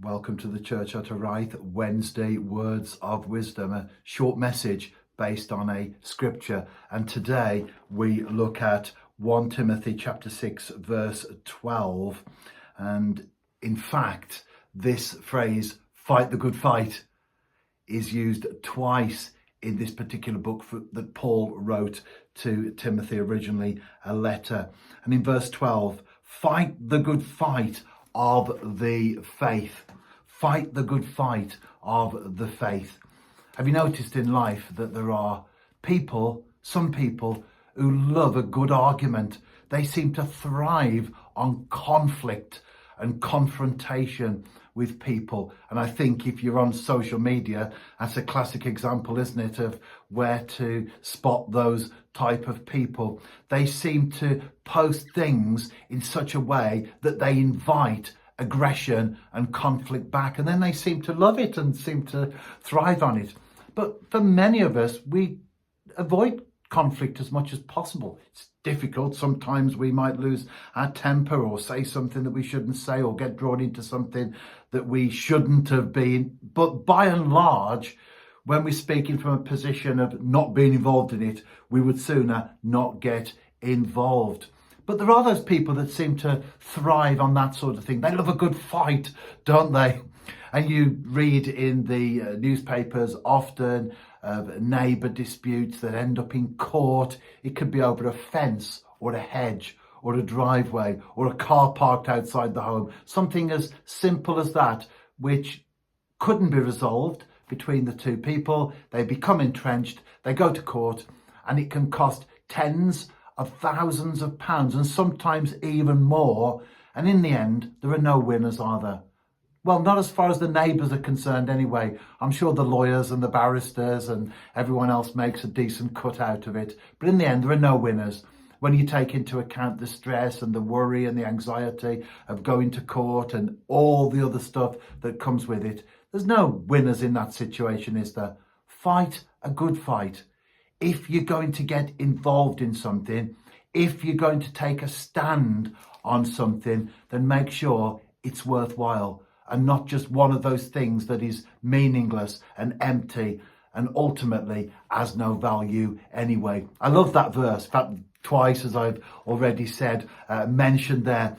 Welcome to the church at Hiraeth, Wednesday Words of Wisdom, a short message based on a scripture. And today we look at 1 Timothy chapter 6, verse 12. And in fact, this phrase, fight the good fight, is used twice in this particular book that Paul wrote to Timothy, originally a letter. And in verse 12, fight the good fight of the faith. Fight the good fight of the faith. Have you noticed in life that there are some people who love a good argument? They seem to thrive on conflict and confrontation with people. And I think if you're on social media, that's a classic example, isn't it, of where to spot those type of people. They seem to post things in such a way that they invite aggression and conflict back, and then they seem to love it and seem to thrive on it. But for many of us, we avoid conflict as much as possible. It's difficult. Sometimes we might lose our temper or say something that we shouldn't say or get drawn into something that we shouldn't have been. But by and large, when we're speaking from a position of not being involved in it, we would sooner not get involved. But there are those people that seem to thrive on that sort of thing. They love a good fight, don't they? And you read in the newspapers often of neighbour disputes that end up in court. It could be over a fence or a hedge or a driveway or a car parked outside the home. Something as simple as that, which couldn't be resolved between the two people. They become entrenched, they go to court, and it can cost tens of thousands of pounds and sometimes even more. And in the end, there are no winners, are there? Well, not as far as the neighbours are concerned anyway. I'm sure the lawyers and the barristers and everyone else makes a decent cut out of it. But in the end, there are no winners. When you take into account the stress and the worry and the anxiety of going to court and all the other stuff that comes with it, there's no winners in that situation, is there? Fight a good fight. If you're going to get involved in something, if you're going to take a stand on something, then make sure it's worthwhile and not just one of those things that is meaningless and empty and ultimately has no value anyway. I love that verse. In fact, twice, as I've already said, mentioned there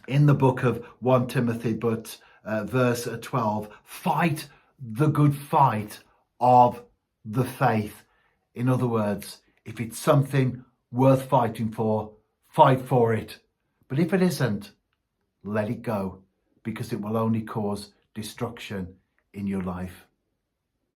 in the book of 1 Timothy, but verse 12, fight the good fight of the faith. In other words, if it's something worth fighting for, fight for it. But if it isn't, let it go, because it will only cause destruction in your life.